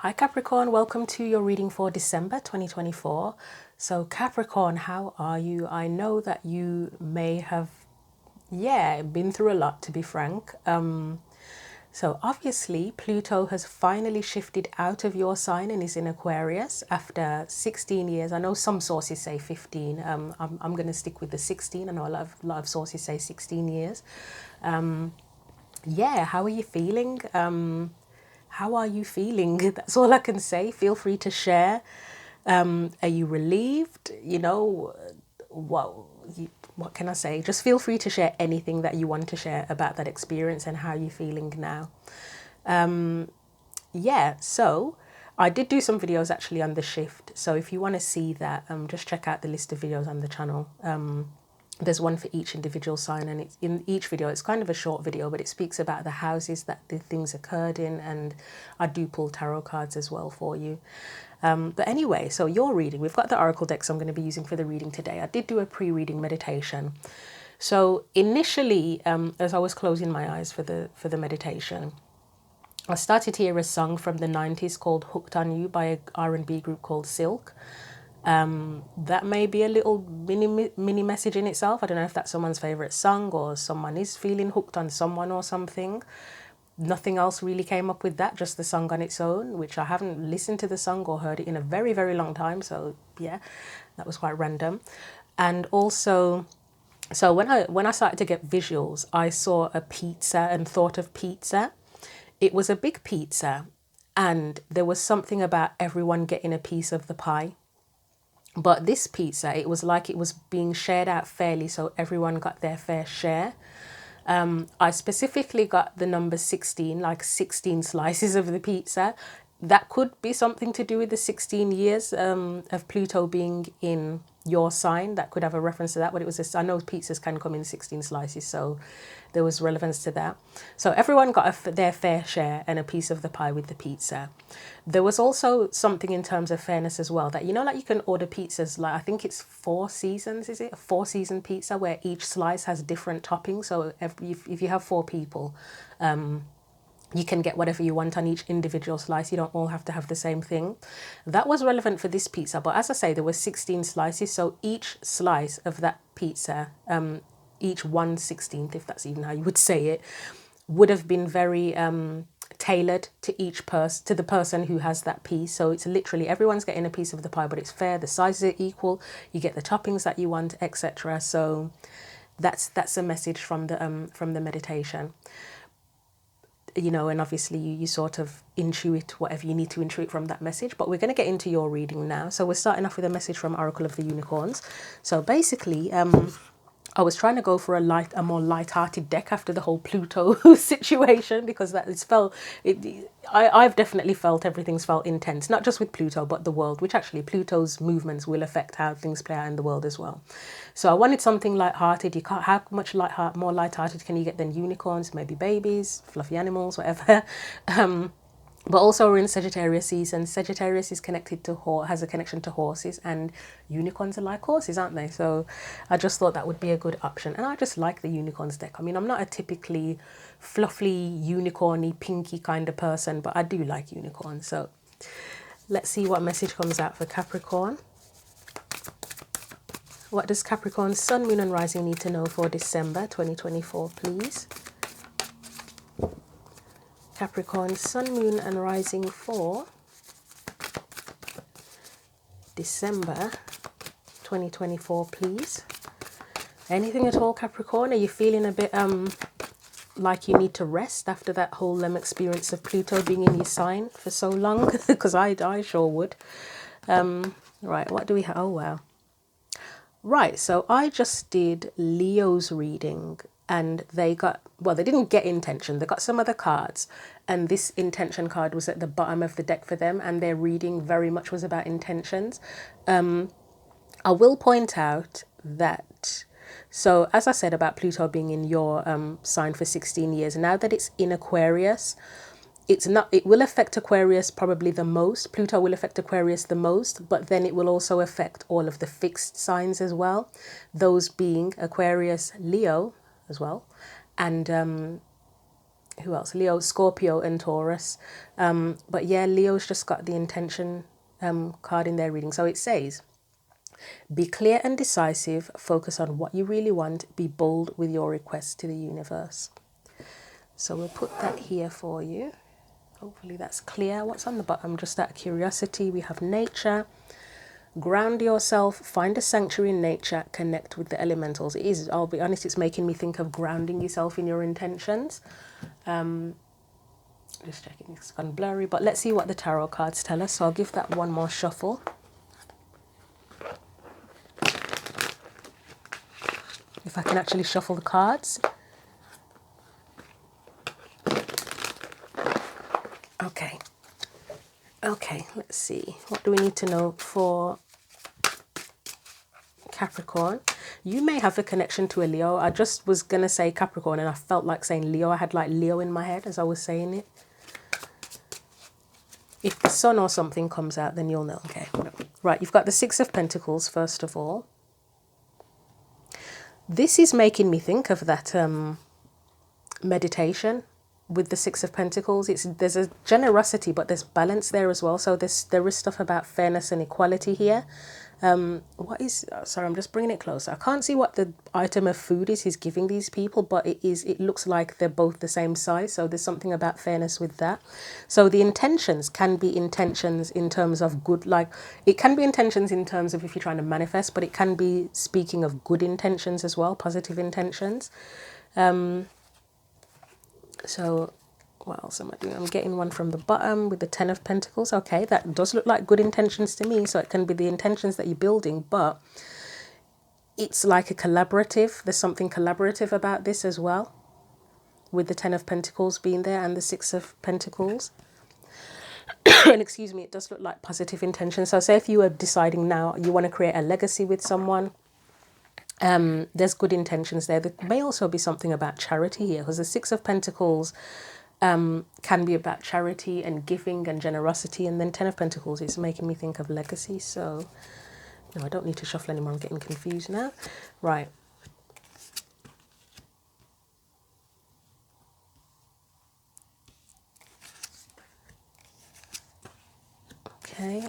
Hi Capricorn, welcome to your reading for December 2024. So Capricorn, how are you? I know that you may have, been through a lot, to be frank. So obviously Pluto has finally shifted out of your sign and is in Aquarius after 16 years. I know some sources say 15. I'm going to stick with the 16. I know a lot of sources say 16 years. How are you feeling? How are you feeling? That's all I can say. Feel free to share. Are you relieved? What what can I say? Just feel free to share anything that you want to share about that experience and how you're feeling now. So I did do some videos actually on the shift. So if you want to see that, just check out the list of videos on the channel. There's one for each individual sign, and it's in each video. It's kind of a short video, but it speaks about the houses that the things occurred in, and I do pull tarot cards as well for you. But anyway, so your reading, we've got the oracle decks I'm going to be using for the reading today. I did do a pre-reading meditation. So initially, as I was closing my eyes for the meditation, I started to hear a song from the 90s called Hooked on You by a R&B group called Silk. That may be a little mini message in itself. I don't know if that's someone's favorite song or someone is feeling hooked on someone or something. Nothing else really came up with that, just the song on its own, which I haven't listened to the song or heard it in a very, very long time. So yeah, that was quite random. And also, so when I started to get visuals, I saw a pizza and thought of pizza. It was a big pizza, and there was something about everyone getting a piece of the pie. But this pizza, it was like it was being shared out fairly, so everyone got their fair share. I specifically got the number 16, like 16 slices of the pizza. That could be something to do with the 16 years of Pluto being in your sign. That could have a reference to that, but it was I know pizzas can come in 16 slices, so there was relevance to that. So everyone got their fair share and a piece of the pie with the pizza. There was also something in terms of fairness as well, that like you can order pizzas, like I think it's 4 seasons, is it? A 4-season pizza where each slice has different toppings. So if you have 4 people, you can get whatever you want on each individual slice. You don't all have to have the same thing. That was relevant for this pizza. But as I say, there were 16 slices. So each slice of that pizza, each 1/16, if that's even how you would say it, would have been very tailored to to the person who has that piece. So it's literally everyone's getting a piece of the pie, but it's fair. The sizes are equal. You get the toppings that you want, etc. So that's a message from the meditation. And obviously you sort of intuit whatever you need to intuit from that message. But we're going to get into your reading now. So we're starting off with a message from Oracle of the Unicorns. So basically, I was trying to go for a more light-hearted deck after the whole Pluto situation, because I've definitely felt everything's felt intense, not just with Pluto, but the world, which actually Pluto's movements will affect how things play out in the world as well. So I wanted something light-hearted. You can't, how much more light-hearted can you get than unicorns? Maybe babies, fluffy animals, whatever. But also we're in Sagittarius season. Sagittarius is connected to has a connection to horses, and unicorns are like horses, aren't they? So I just thought that would be a good option. And I just like the unicorns deck. I mean, I'm not a typically fluffy, unicorny, pinky kind of person, but I do like unicorns. So let's see what message comes out for Capricorn. What does Capricorn's Sun, Moon and Rising need to know for December 2024, please? Capricorn, Sun, Moon and Rising for December 2024, please. Anything at all, Capricorn? Are you feeling a bit like you need to rest after that whole experience of Pluto being in your sign for so long? Because I sure would. Right, what do we have? Oh, wow. Right, so I just did Leo's reading, and they didn't get intention, they got some other cards, and this intention card was at the bottom of the deck for them, and their reading very much was about intentions. I will point out that, so as I said about Pluto being in your sign for 16 years, now that it's in Aquarius, it will affect Aquarius probably the most. Pluto will affect Aquarius the most, but then it will also affect all of the fixed signs as well, those being Aquarius, Leo as well, and who else? Leo, Scorpio, and Taurus. But yeah, Leo's just got the intention card in their reading. So it says, be clear and decisive, focus on what you really want, be bold with your requests to the universe. So we'll put that here for you. Hopefully that's clear. What's on the bottom? Just out of curiosity, we have nature. Ground yourself, find a sanctuary in nature, connect with the elementals. It is, I'll be honest, it's making me think of grounding yourself in your intentions. Just checking, it's gone blurry, but let's see what the tarot cards tell us. So I'll give that one more shuffle. If I can actually shuffle the cards. Okay. Okay, let's see. What do we need to know for Capricorn? You may have a connection to a Leo. I just was going to say Capricorn and I felt like saying Leo. I had like Leo in my head as I was saying it. If the sun or something comes out, then you'll know. Okay, right. You've got the Six of Pentacles, first of all. This is making me think of that meditation with the Six of Pentacles. There's a generosity, but there's balance there as well. So there is stuff about fairness and equality here. What is, sorry, I'm just bringing it closer. I can't see what the item of food is he's giving these people, but it looks like they're both the same size. So there's something about fairness with that. So the intentions can be intentions in terms of good, like it can be intentions in terms of if you're trying to manifest, but it can be speaking of good intentions as well, positive intentions. So what else am I doing? I'm getting one from the bottom with the Ten of Pentacles. Okay, that does look like good intentions to me. So it can be the intentions that you're building, but it's like a collaborative. There's something collaborative about this as well, with the Ten of Pentacles being there and the Six of Pentacles. And excuse me, it does look like positive intentions. So say if you are deciding now you want to create a legacy with someone, there's good intentions there. There may also be something about charity here, because the Six of Pentacles can be about charity and giving and generosity, and then Ten of Pentacles is making me think of legacy. So no, I don't need to shuffle anymore. I'm getting confused now. Right. Okay.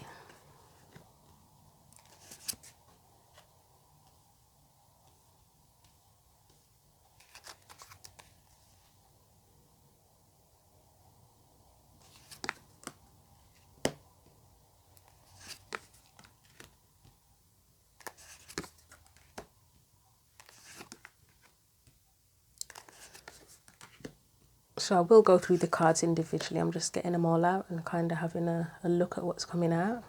So I will go through the cards individually. I'm just getting them all out and kind of having a look at what's coming out.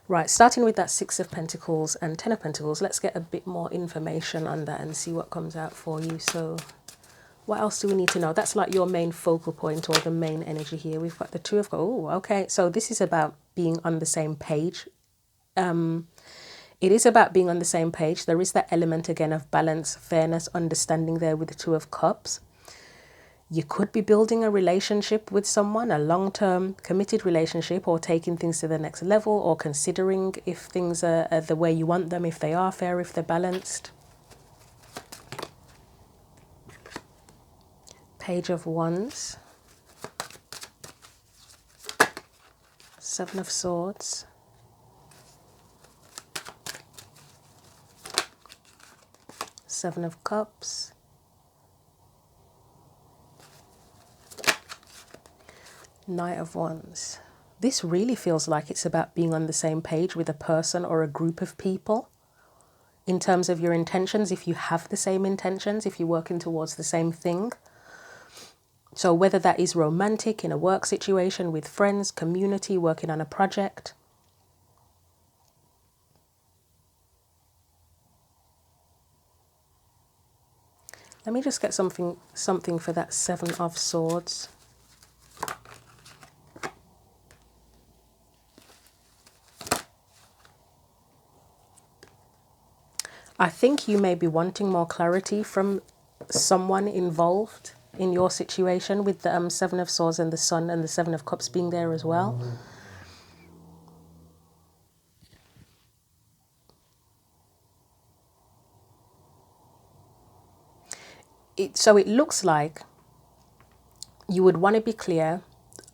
Right, starting with that Six of Pentacles and Ten of Pentacles, let's get a bit more information on that and see what comes out for you. So what else do we need to know? That's like your main focal point or the main energy here. We've got the Two of, oh, okay. So this is about being on the same page. It is about being on the same page. There is that element again of balance, fairness, understanding there with the Two of Cups. You could be building a relationship with someone, a long-term committed relationship, or taking things to the next level, or considering if things are the way you want them, if they are fair, if they're balanced. Page of Wands. Seven of Swords. Seven of Cups. Knight of Wands. This really feels like it's about being on the same page with a person or a group of people in terms of your intentions, if you have the same intentions, if you're working towards the same thing. So whether that is romantic, in a work situation, with friends, community, working on a project. Let me just get something for that Seven of Swords. I think you may be wanting more clarity from someone involved in your situation with the Seven of Swords and the Sun and the Seven of Cups being there as well. So it looks like you would want to be clear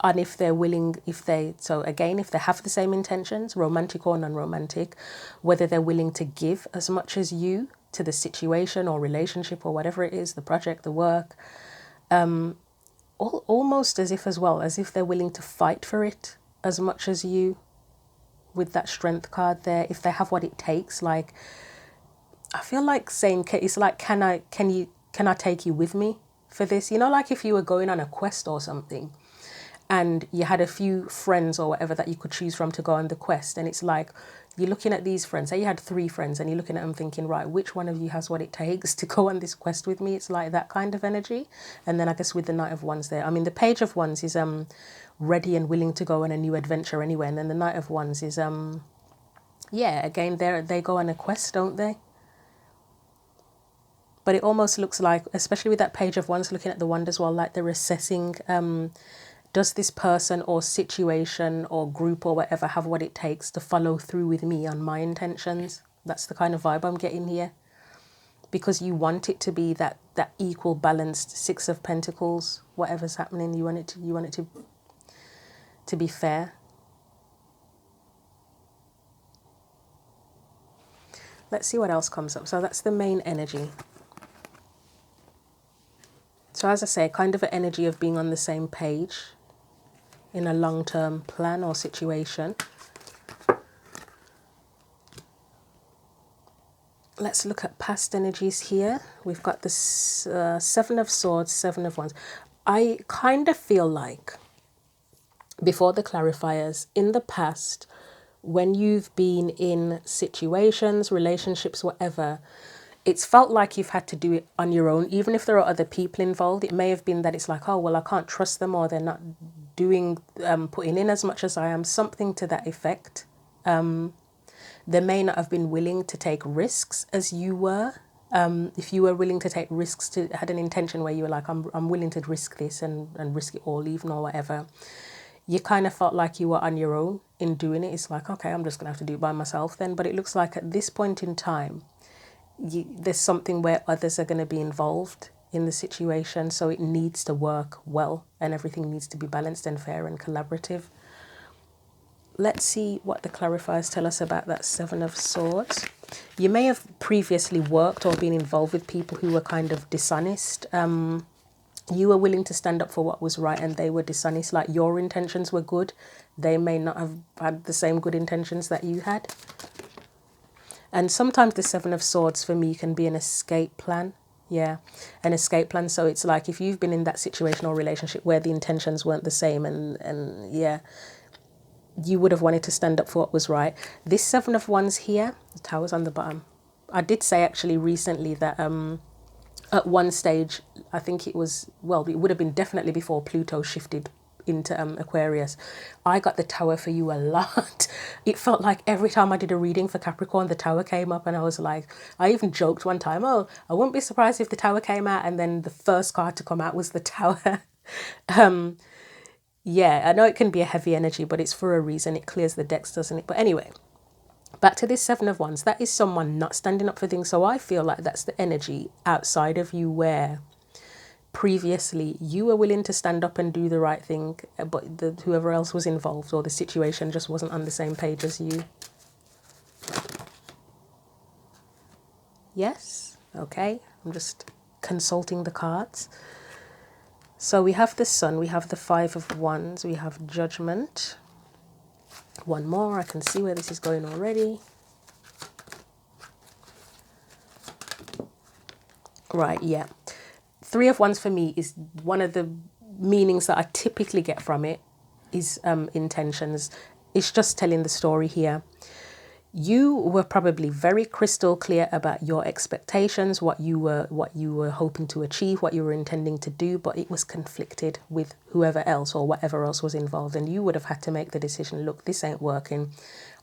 on if they're willing, if they have the same intentions, romantic or non-romantic, whether they're willing to give as much as you to the situation or relationship or whatever it is, the project, the work, almost as if they're willing to fight for it as much as you, with that strength card there, if they have what it takes. Like, I feel like saying, it's like, can I take you with me for this? You know, like if you were going on a quest or something and you had a few friends or whatever that you could choose from to go on the quest, and it's like you're looking at these friends, say you had 3 friends, and you're looking at them thinking, right, which one of you has what it takes to go on this quest with me? It's like that kind of energy. And then I guess with the Knight of Wands there, I mean, the Page of Wands is ready and willing to go on a new adventure anywhere, and then the Knight of Wands is again, they go on a quest, don't they? But it almost looks like, especially with that Page of Wands, looking at the Wand as well, like they're assessing, does this person or situation or group or whatever have what it takes to follow through with me on my intentions? That's the kind of vibe I'm getting here. Because you want it to be that equal, balanced 6 of Pentacles, whatever's happening, you want it to be fair. Let's see what else comes up. So that's the main energy. So as I say, kind of an energy of being on the same page in a long-term plan or situation. Let's look at past energies here. We've got this 7 of Swords, 7 of Wands. I kind of feel like, before the clarifiers, in the past, when you've been in situations, relationships, whatever, it's felt like you've had to do it on your own, even if there are other people involved. It may have been that it's like, oh, well, I can't trust them, or they're not doing, putting in as much as I am, something to that effect. They may not have been willing to take risks as you were. If you were willing to take risks, had an intention where you were like, I'm willing to risk this and risk it all, even, or whatever, you kind of felt like you were on your own in doing it. It's like, okay, I'm just going to have to do it by myself then. But it looks like at this point in time, there's something where others are going to be involved in the situation, so it needs to work well and everything needs to be balanced and fair and collaborative. Let's see what the clarifiers tell us about that 7 of Swords. You may have previously worked or been involved with people who were kind of dishonest. You were willing to stand up for what was right and they were dishonest. Like, your intentions were good, they may not have had the same good intentions that you had. And sometimes the 7 of Swords for me can be an escape plan. Yeah, an escape plan. So it's like if you've been in that situation or relationship where the intentions weren't the same, and yeah, you would have wanted to stand up for what was right. This 7 of Wands here, the Tower's on the bottom. I did say actually recently that at one stage, I think it was, well, it would have been definitely before Pluto shifted into Aquarius, I got the Tower for you a lot. It felt like every time I did a reading for Capricorn, the Tower came up, and I was like, I even joked one time, oh, I wouldn't be surprised if the Tower came out, and then the first card to come out was the Tower. Yeah, I know it can be a heavy energy, but it's for a reason. It clears the decks, doesn't it? But anyway, back to this 7 of Wands. That is someone not standing up for things. So I feel like that's the energy outside of you where previously you were willing to stand up and do the right thing, but whoever else was involved or the situation just wasn't on the same page as you. Yes? Okay. I'm just consulting the cards. So we have the Sun, we have the 5 of Wands, we have Judgment. One more, I can see where this is going already. Right, yeah. 3 of Wands for me is one of the meanings that I typically get from it is intentions. It's just telling the story here. You were probably very crystal clear about your expectations, what you were hoping to achieve, what you were intending to do, but it was conflicted with whoever else or whatever else was involved, and you would have had to make the decision, look, this ain't working.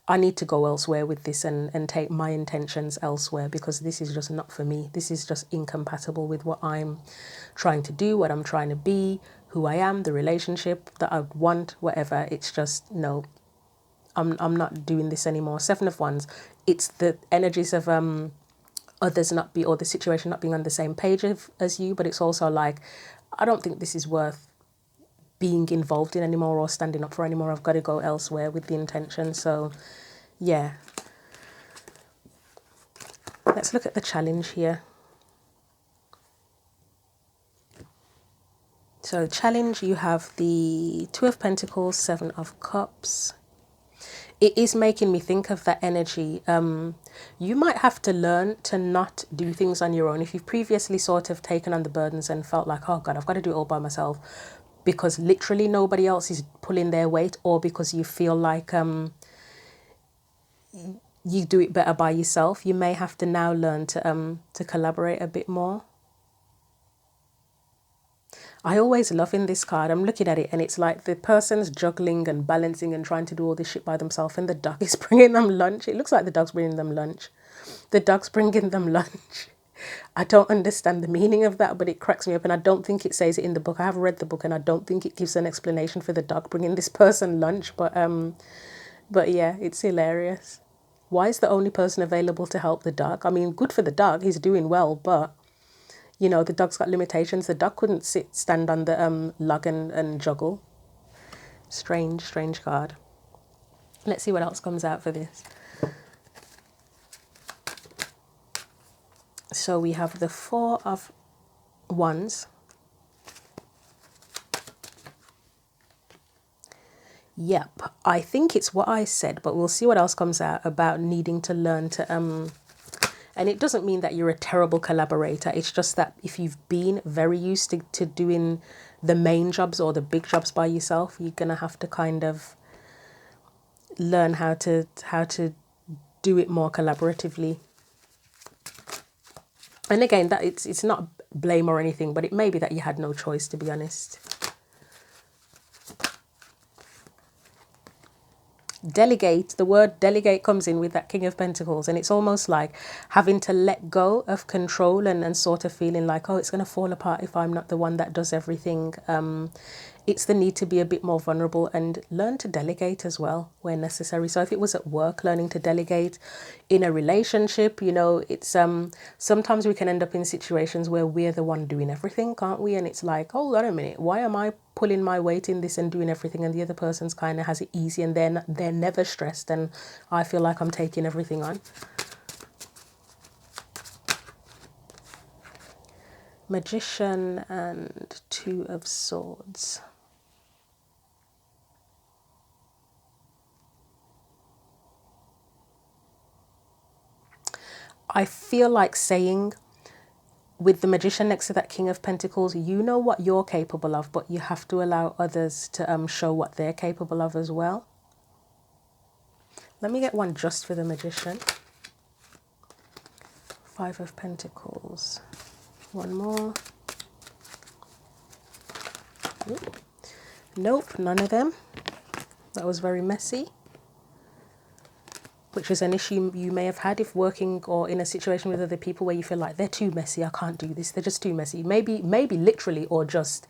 I need to go elsewhere with this and take my intentions elsewhere, because this is just not for me. This is just incompatible with what I'm trying to do, what I'm trying to be, who I am, the relationship that I want, whatever. It's just, no, I'm not doing this anymore. 7 of Wands, it's the energies of others not be, or the situation not being on the same page as you, but it's also like, I don't think this is worth being involved in anymore or standing up for anymore. I've got to go elsewhere with the intention. So yeah, let's look at the challenge here. So challenge, you have the Two of Pentacles, Seven of Cups. It is making me think of that energy. You might have to learn to not do things on your own. If you've previously sort of taken on the burdens and felt like, oh God, I've got to do it all by myself, because literally nobody else is pulling their weight, or because you feel like you do it better by yourself, you may have to now learn to collaborate a bit more. I always love in this card, I'm looking at it and it's like the person's juggling and balancing and trying to do all this shit by themselves, and the dog is bringing them lunch. It looks like the dog's bringing them lunch. The dog's bringing them lunch. I don't understand the meaning of that, but it cracks me up, and I don't think it says it in the book. I have read the book and I don't think it gives an explanation for the dog bringing this person lunch, but yeah, it's hilarious. Why is the only person available to help the dog? I mean, good for the dog, he's doing well, but you know, the dog's got limitations. The dog couldn't stand on the lug and juggle. Strange card. Let's see what else comes out for this. So we have the Four of Wands. Yep, I think it's what I said, but we'll see what else comes out about needing to learn to and it doesn't mean that you're a terrible collaborator. It's just that if you've been very used to doing the main jobs or the big jobs by yourself, you're going to have to kind of learn how to do it more collaboratively. And again, that it's not blame or anything, but it may be that you had no choice, to be honest. Delegate, the word delegate comes in with that King of Pentacles, and it's almost like having to let go of control and sort of feeling like, oh, it's going to fall apart if I'm not the one that does everything. It's the need to be a bit more vulnerable and learn to delegate as well where necessary. So if it was at work, learning to delegate, in a relationship, you know, it's sometimes we can end up in situations where we're the one doing everything, can't we? And it's like, hold on a minute, why am I pulling my weight in this and doing everything, and the other person's kind of has it easy and they're never stressed, and I feel like I'm taking everything on. Magician and Two of Swords. I feel like saying, with the Magician next to that King of Pentacles, you know what you're capable of, but you have to allow others to show what they're capable of as well. Let me get one just for the Magician. Five of Pentacles. One more. Ooh. Nope, none of them. That was very messy. Which is an issue you may have had if working or in a situation with other people where you feel like they're too messy, I can't do this, they're just too messy. Maybe literally, or just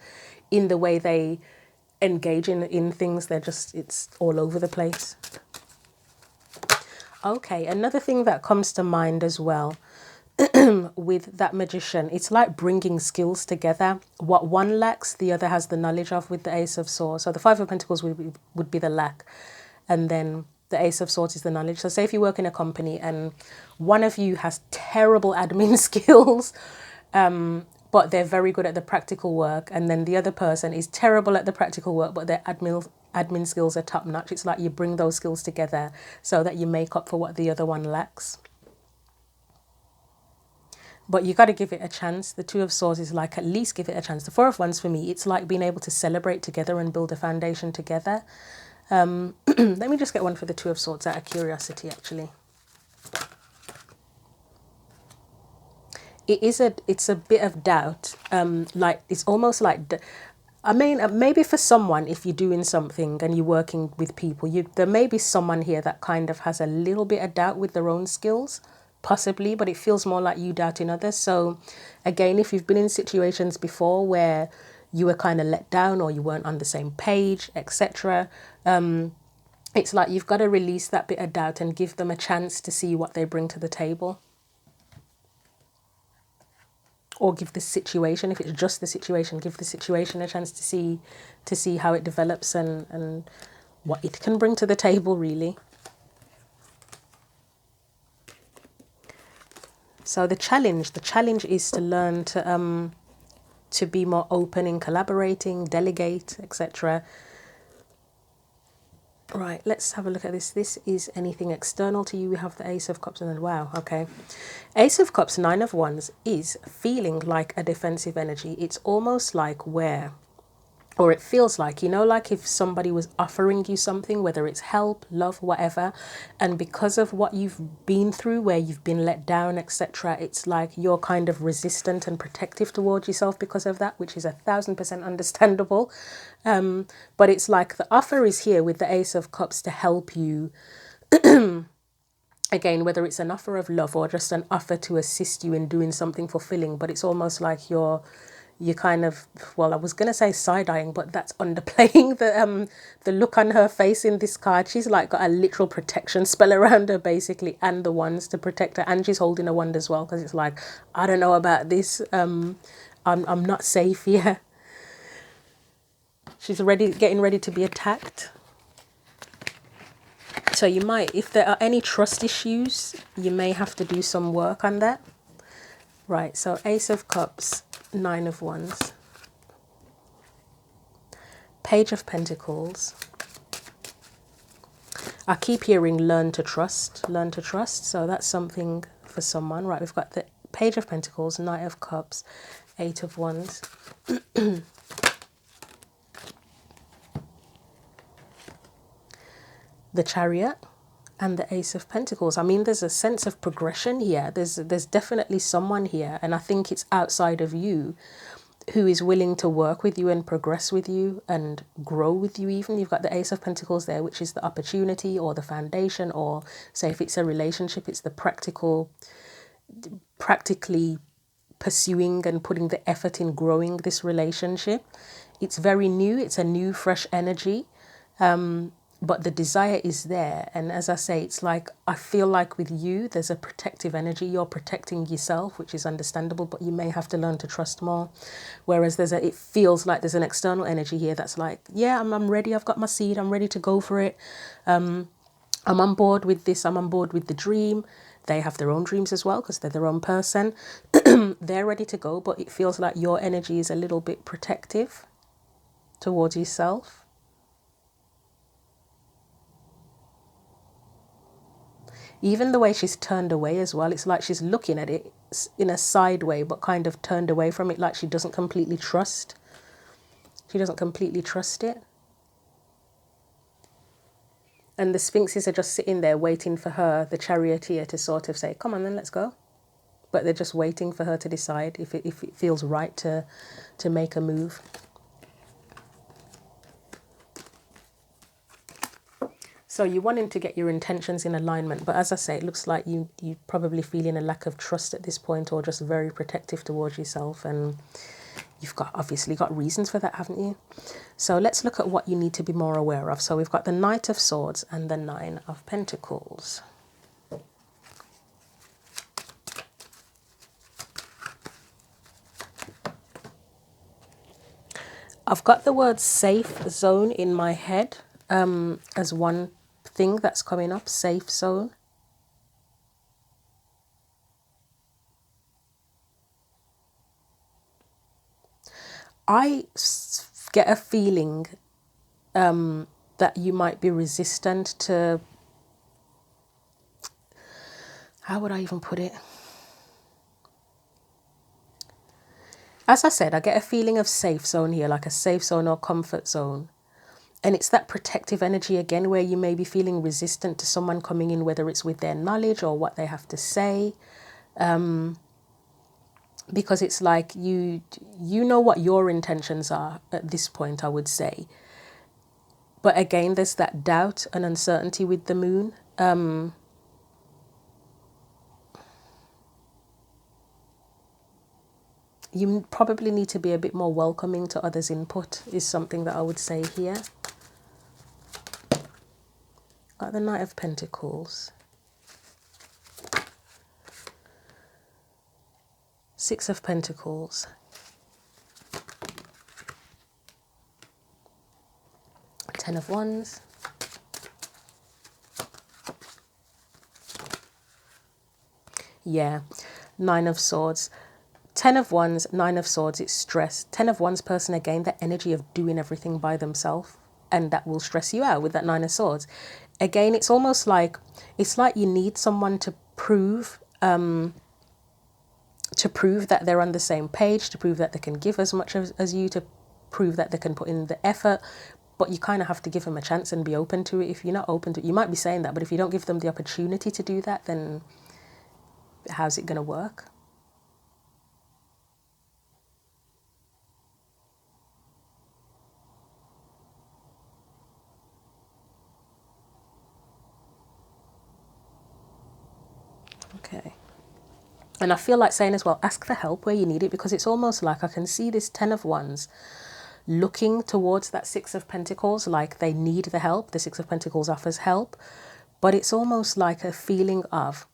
in the way they engage in things, it's all over the place. Okay, another thing that comes to mind as well with that Magician, it's like bringing skills together. What one lacks, the other has the knowledge of with the Ace of Swords. So the Five of Pentacles would be the lack, and then the Ace of Swords is the knowledge. So say if you work in a company and one of you has terrible admin skills, but they're very good at the practical work, and then the other person is terrible at the practical work, but their admin skills are top notch. It's like you bring those skills together so that you make up for what the other one lacks. But you got to give it a chance. The Two of Swords is like, at least give it a chance. The Four of Wands for me, it's like being able to celebrate together and build a foundation together. Let me just get one for the Two of Swords out of curiosity, actually. It's a bit of doubt. Like, it's almost like, I mean, maybe for someone, if you're doing something and you're working with people, there may be someone here that kind of has a little bit of doubt with their own skills, possibly, but it feels more like you doubting others. So again, if you've been in situations before where you were kind of let down or you weren't on the same page, etc., it's like you've got to release that bit of doubt and give them a chance to see what they bring to the table. or give the situation, if it's just the situation, give the situation a chance to see how it develops and what it can bring to the table, really. So the challenge is to learn to be more open in collaborating, delegate, etc. Right, let's have a look at this. This is anything external to you. We have the Ace of Cups and then, wow, okay. Ace of Cups, Nine of Wands is feeling like a defensive energy. It's almost like where, or it feels like, you know, like if somebody was offering you something, whether it's help, love, whatever, and because of what you've been through, where you've been let down, etc., it's like you're kind of resistant and protective towards yourself because of that, which is 1000% understandable. But it's like the offer is here with the Ace of Cups to help you. Again, whether it's an offer of love or just an offer to assist you in doing something fulfilling, but it's almost like you're kind of, well, I was going to say side-eyeing, but that's underplaying the look on her face in this card. She's like got a literal protection spell around her, basically, and the wands to protect her, and she's holding a wand as well, because it's like, I don't know about this, I'm not safe here. She's getting ready to be attacked. So you might, if there are any trust issues, you may have to do some work on that. Right, so Ace of Cups, Nine of Wands, Page of Pentacles. I keep hearing learn to trust, so that's something for someone. Right, we've got the Page of Pentacles, Knight of Cups, Eight of Wands. The Chariot and the Ace of Pentacles. I mean, there's a sense of progression here. There's definitely someone here, and I think it's outside of you, who is willing to work with you and progress with you and grow with you even. You've got the Ace of Pentacles there, which is the opportunity or the foundation, or say if it's a relationship, it's the practically pursuing and putting the effort in growing this relationship. It's very new. It's a new, fresh energy. But the desire is there. And as I say, it's like, I feel like with you, there's a protective energy. You're protecting yourself, which is understandable, but you may have to learn to trust more. Whereas it feels like there's an external energy here that's like, yeah, I'm ready. I've got my seed. I'm ready to go for it. I'm on board with this. I'm on board with the dream. They have their own dreams as well, because they're their own person. They're ready to go, but it feels like your energy is a little bit protective towards yourself. Even the way she's turned away as well, it's like she's looking at it in a side way, but kind of turned away from it, like she doesn't completely trust. She doesn't completely trust it. And the Sphinxes are just sitting there waiting for her, the charioteer, to sort of say, come on then, let's go. But they're just waiting for her to decide if it feels right to make a move. So you're wanting to get your intentions in alignment, but as I say, it looks like you're probably feeling a lack of trust at this point, or just very protective towards yourself, and you've obviously got reasons for that, haven't you? So let's look at what you need to be more aware of. So we've got the Knight of Swords and the Nine of Pentacles. I've got the word safe zone in my head as one thing that's coming up, safe zone. I get a feeling that you might be resistant to, how would I even put it? As I said, I get a feeling of safe zone here, like a safe zone or comfort zone. And it's that protective energy again, where you may be feeling resistant to someone coming in, whether it's with their knowledge or what they have to say. Because it's like you know what your intentions are at this point, I would say. But again, there's that doubt and uncertainty with the moon. You probably need to be a bit more welcoming to others' input, is something that I would say here. Got the Knight of Pentacles. Six of Pentacles. Ten of Wands. Yeah, Nine of Swords. 10 of Wands, 9 of Swords, it's stress. 10 of Wands person, again, that energy of doing everything by themselves. And that will stress you out with that 9 of Swords. Again, it's almost like, it's like you need someone to prove that they're on the same page, to prove that they can give as much as you, to prove that they can put in the effort. But you kind of have to give them a chance and be open to it. If you're not open to it, you might be saying that, but if you don't give them the opportunity to do that, then how's it going to work? Okay. And I feel like saying as well, ask for help where you need it, because it's almost like I can see this 10 of Wands looking towards that 6 of Pentacles, like they need the help. The 6 of Pentacles offers help, but it's almost like a feeling of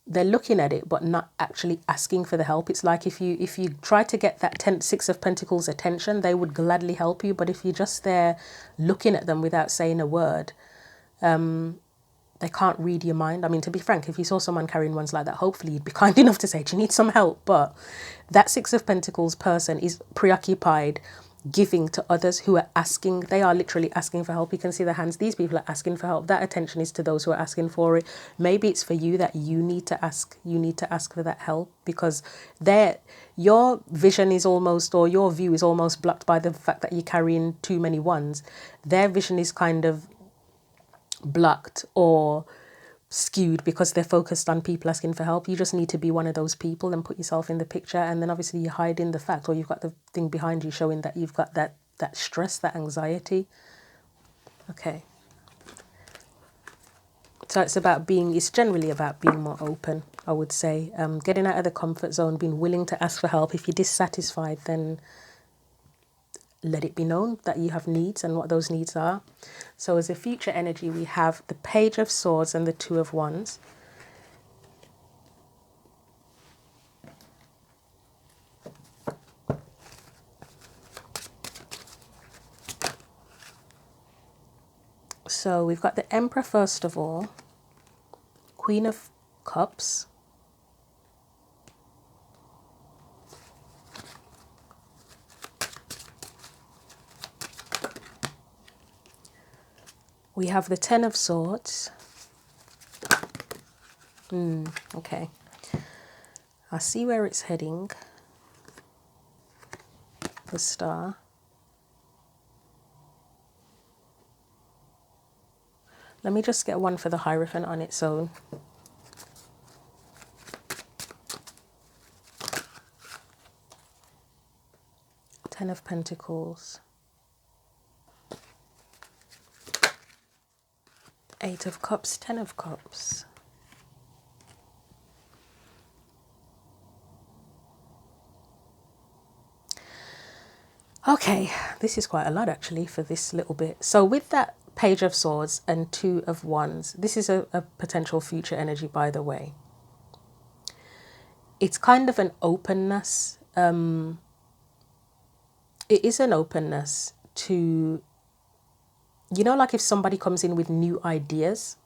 they're looking at it but not actually asking for the help. It's like if you try to get that 6 of Pentacles attention, they would gladly help you, but if you're just there looking at them without saying a word, they can't read your mind. I mean, to be frank, if you saw someone carrying wands like that, hopefully you'd be kind enough to say, do you need some help? But that 6 of Pentacles person is preoccupied giving to others who are asking. They are literally asking for help. You can see the hands. These people are asking for help. That attention is to those who are asking for it. Maybe it's for you that you need to ask. You need to ask for that help, because your vision is almost, or your view is almost blocked by the fact that you're carrying too many wands. Their vision is kind of blocked or skewed because they're focused on people asking for help. You just need to be one of those people and put yourself in the picture, and then obviously you hide in the fact, or you've got the thing behind you showing that you've got that stress, that anxiety. Okay, so it's generally about being more open, I would say. Getting out of the comfort zone, being willing to ask for help. If you're dissatisfied, then let it be known that you have needs and what those needs are. So as a future energy, we have the Page of Swords and the Two of Wands. So we've got the Emperor first of all, Queen of Cups, we have the Ten of Swords. Okay, I see where it's heading, the Star. Let me just get one for the Hierophant on its own. Ten of Pentacles. Eight of Cups, Ten of Cups. Okay, this is quite a lot actually for this little bit. So with that Page of Swords and Two of Wands, this is a potential future energy, by the way. It's kind of an openness. It is an openness to, you know, like if somebody comes in with new ideas,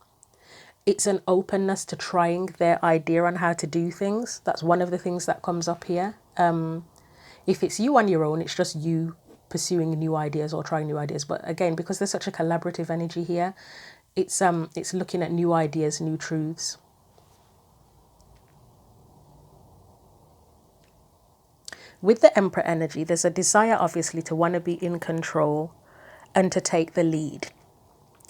it's an openness to trying their idea on how to do things. That's one of the things that comes up here. If it's you on your own, it's just you pursuing new ideas or trying new ideas. But again, because there's such a collaborative energy here, it's looking at new ideas, new truths. With the Emperor energy, there's a desire, obviously, to want to be in control and to take the lead.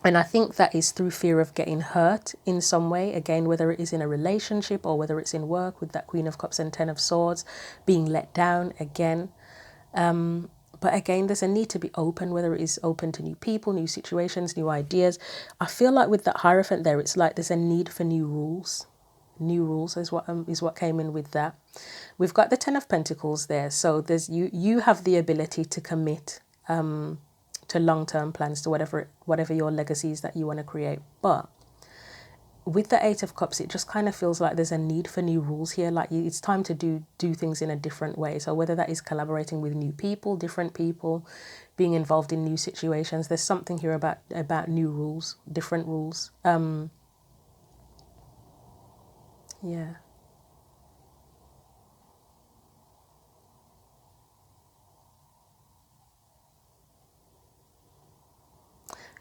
And I think that is through fear of getting hurt in some way. Again, whether it is in a relationship or whether it's in work, with that Queen of Cups and Ten of Swords, being let down again. But again, there's a need to be open, whether it is open to new people, new situations, new ideas. I feel like with that Hierophant there, it's like there's a need for new rules. New rules is what came in with that. We've got the Ten of Pentacles there. So there's you have the ability to commit to long-term plans, to whatever your legacies that you want to create. But with the Eight of Cups, it just kind of feels like there's a need for new rules here. Like it's time to do things in a different way. So whether that is collaborating with new people, different people, being involved in new situations, there's something here about new rules, different rules. Yeah.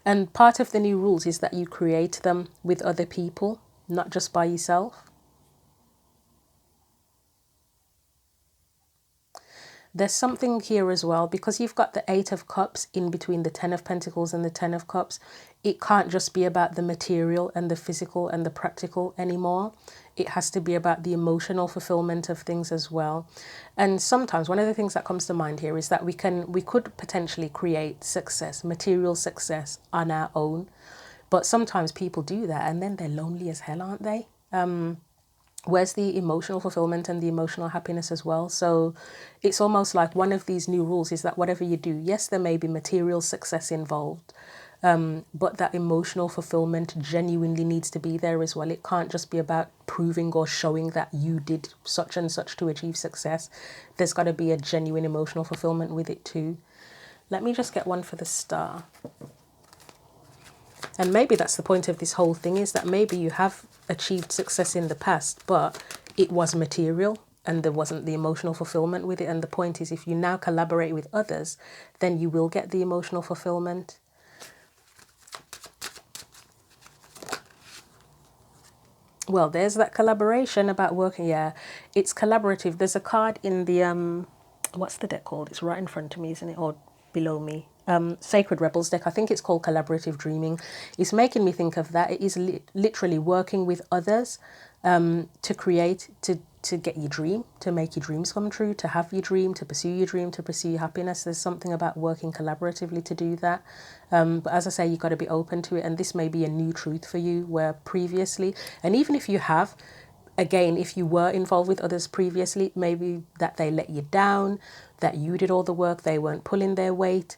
And part of the new rules is that you create them with other people, not just by yourself. There's something here as well, because you've got the Eight of Cups in between the Ten of Pentacles and the Ten of Cups. It can't just be about the material and the physical and the practical anymore. It has to be about the emotional fulfillment of things as well. And sometimes one of the things that comes to mind here is that we could potentially create success, material success on our own. But sometimes people do that and then they're lonely as hell, aren't they? Where's the emotional fulfillment and the emotional happiness as well? So it's almost like one of these new rules is that whatever you do, yes, there may be material success involved, but that emotional fulfillment genuinely needs to be there as well. It can't just be about proving or showing that you did such and such to achieve success. There's got to be a genuine emotional fulfillment with it too. Let me just get one for the Star. And maybe that's the point of this whole thing, is that maybe you have achieved success in the past, but it was material and there wasn't the emotional fulfillment with it. And the point is, if you now collaborate with others, then you will get the emotional fulfillment. Well, there's that collaboration about working. Yeah, it's collaborative. There's a card in the, what's the deck called? It's right in front of me, isn't it? Or below me. Sacred Rebels deck. I think it's called Collaborative Dreaming. It's making me think of that. It is literally working with others to create, to get your dream, to make your dreams come true, to have your dream, to pursue your dream, to pursue your happiness. There's something about working collaboratively to do that. But as I say, you've got to be open to it. And this may be a new truth for you, where previously, and even if you have, again, if you were involved with others previously, maybe that they let you down, that you did all the work, they weren't pulling their weight.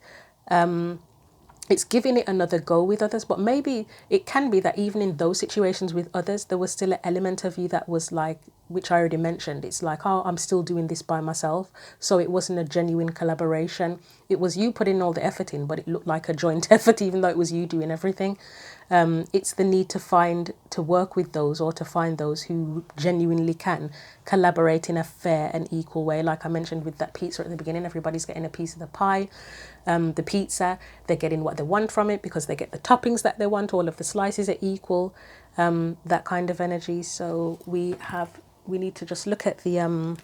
It's giving it another go with others, but maybe it can be that even in those situations with others, there was still an element of you that was like, which I already mentioned, it's like, oh, I'm still doing this by myself. So it wasn't a genuine collaboration. It was you putting all the effort in, but it looked like a joint effort, even though it was you doing everything. It's the need to work with those, or to find those who genuinely can collaborate in a fair and equal way. Like I mentioned with that pizza at the beginning, everybody's getting a piece of the pie. The pizza, they're getting what they want from it because they get the toppings that they want. All of the slices are equal, that kind of energy. So we need to just look at the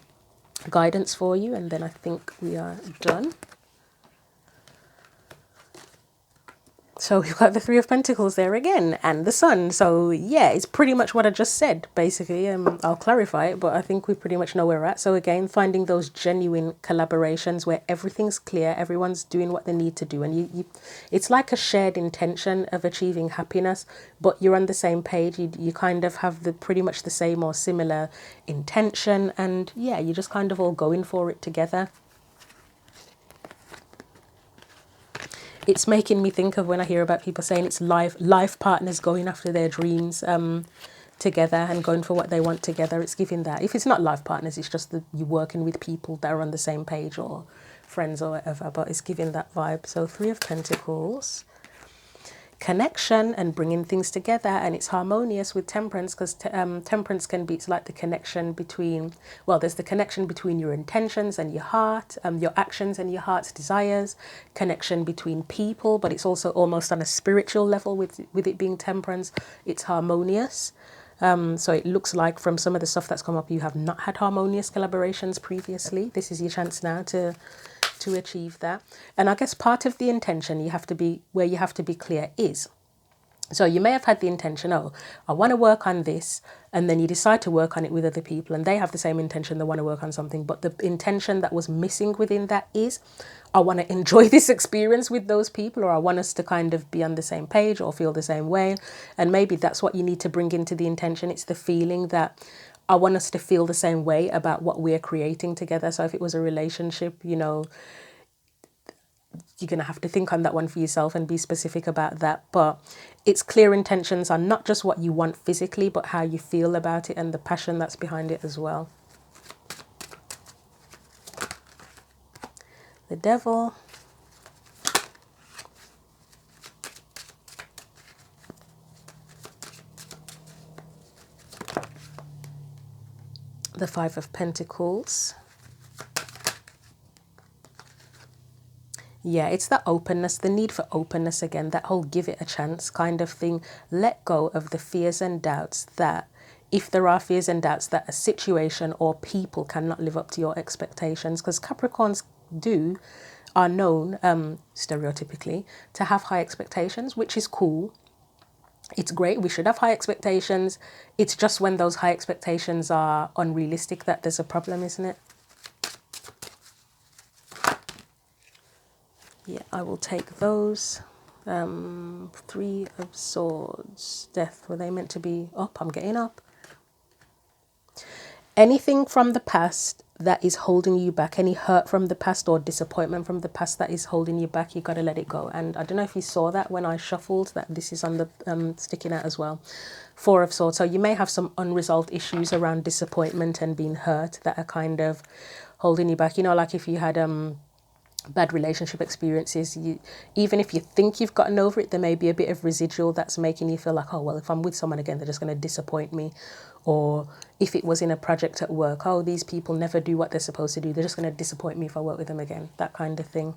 guidance for you, and then I think we are done. So we've got the Three of Pentacles there again, and the Sun. So yeah, it's pretty much what I just said, basically. I'll clarify it, but I think we pretty much know where we're at. So again, finding those genuine collaborations where everything's clear, everyone's doing what they need to do, and it's like a shared intention of achieving happiness, but you're on the same page. You kind of have pretty much the same or similar intention, and yeah, you're just kind of all going for it together. It's making me think of when I hear about people saying it's life partners going after their dreams together and going for what they want together. It's giving that. If it's not life partners, it's just that you're working with people that are on the same page, or friends or whatever, but it's giving that vibe. So Three of Pentacles. Connection and bringing things together, and it's harmonious with Temperance, because Temperance can be, it's like the connection between, well, there's the connection between your intentions and your heart, your actions and your heart's desires, connection between people, but it's also almost on a spiritual level with it being Temperance. It's harmonious. So it looks like from some of the stuff that's come up, you have not had harmonious collaborations previously. This is your chance now to achieve that. And I guess part of the intention you have to be clear is, so you may have had the intention, oh, I want to work on this, and then you decide to work on it with other people and they have the same intention, they want to work on something, but the intention that was missing within that is, I want to enjoy this experience with those people, or I want us to kind of be on the same page or feel the same way. And maybe that's what you need to bring into the intention. It's the feeling that I want us to feel the same way about what we're creating together. So if it was a relationship, you're going to have to think on that one for yourself and be specific about that. But its clear intentions are not just what you want physically, but how you feel about it and the passion that's behind it as well. The Devil. The Five of Pentacles. Yeah, it's that openness, the need for openness again, that whole give it a chance kind of thing. Let go of the fears and doubts that, if there are fears and doubts that a situation or people cannot live up to your expectations, because Capricorns are known stereotypically to have high expectations, which is cool. It's great. We should have high expectations. It's just when those high expectations are unrealistic that there's a problem, isn't it? Yeah, I will take those. Three of Swords. Death. Were they meant to be up? I'm getting up. Anything from the past that is holding you back, any hurt from the past or disappointment from the past that is holding you back, you got to let it go. And I don't know if you saw that when I shuffled, that this is on the sticking out as well. Four of Swords. So you may have some unresolved issues around disappointment and being hurt that are kind of holding you back. You know, like if you had bad relationship experiences, even if you think you've gotten over it, there may be a bit of residual that's making you feel like, oh well, if I'm with someone again, they're just going to disappoint me. Or if it was in a project at work, oh, these people never do what they're supposed to do, they're just going to disappoint me if I work with them again, that kind of thing.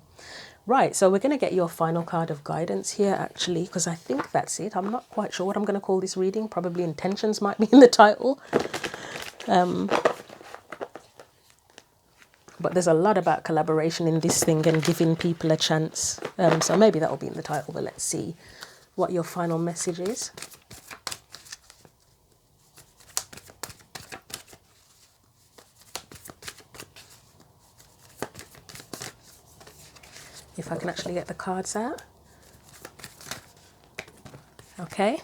Right, so we're going to get your final card of guidance here actually, because I think that's it. I'm not quite sure what I'm going to call this reading. Probably intentions might be in the title. But there's a lot about collaboration in this thing and giving people a chance. So maybe that will be in the title, but let's see what your final message is. If I can actually get the cards out. Okay.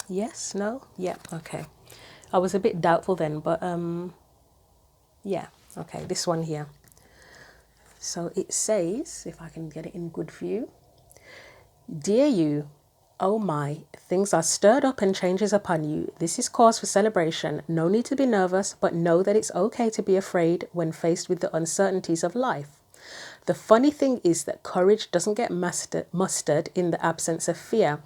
Yes, no, yeah, okay. I was a bit doubtful then, but yeah, okay, this one here. So it says, if I can get it in good view, dear you, oh my, things are stirred up and changes upon you. This is cause for celebration. No need to be nervous, but know that it's okay to be afraid when faced with the uncertainties of life. The funny thing is that courage doesn't get mustered in the absence of fear,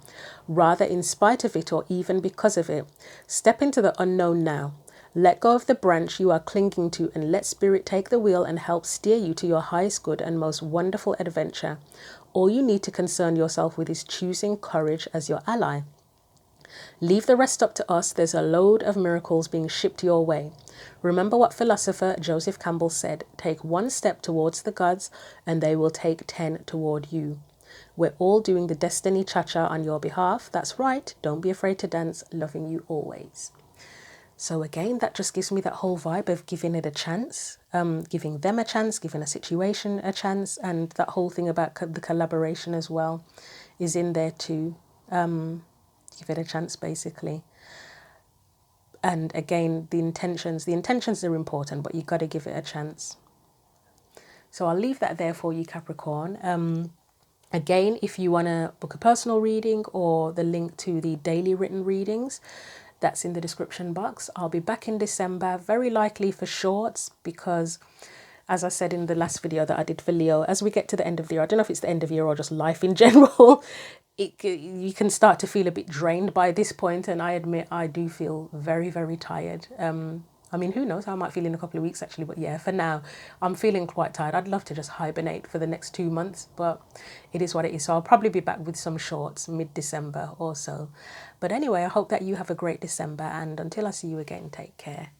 rather in spite of it or even because of it. Step into the unknown now. Let go of the branch you are clinging to and let spirit take the wheel and help steer you to your highest good and most wonderful adventure. All you need to concern yourself with is choosing courage as your ally. Leave the rest up to us. There's a load of miracles being shipped your way. Remember what philosopher Joseph Campbell said, take one step towards the gods and they will take 10 toward you. We're all doing the destiny cha-cha on your behalf. That's right. Don't be afraid to dance. Loving you always. So again, that just gives me that whole vibe of giving it a chance, giving them a chance, giving a situation a chance, and that whole thing about the collaboration as well is in there too. Give it a chance, basically. And again, the intentions are important, but you've got to give it a chance. So I'll leave that there for you, Capricorn. Again, if you want to book a personal reading or the link to the daily written readings, that's in the description box. I'll be back in December, very likely for shorts, because as I said in the last video that I did for Leo, as we get to the end of the year, I don't know if it's the end of year or just life in general, you can start to feel a bit drained by this point, and I admit I do feel very, very tired. I mean, who knows, I might feel in a couple of weeks actually, but yeah, for now I'm feeling quite tired. I'd love to just hibernate for the next 2 months, but it is what it is. So I'll probably be back with some shorts mid-December or so. But anyway, I hope that you have a great December, and until I see you again, take care.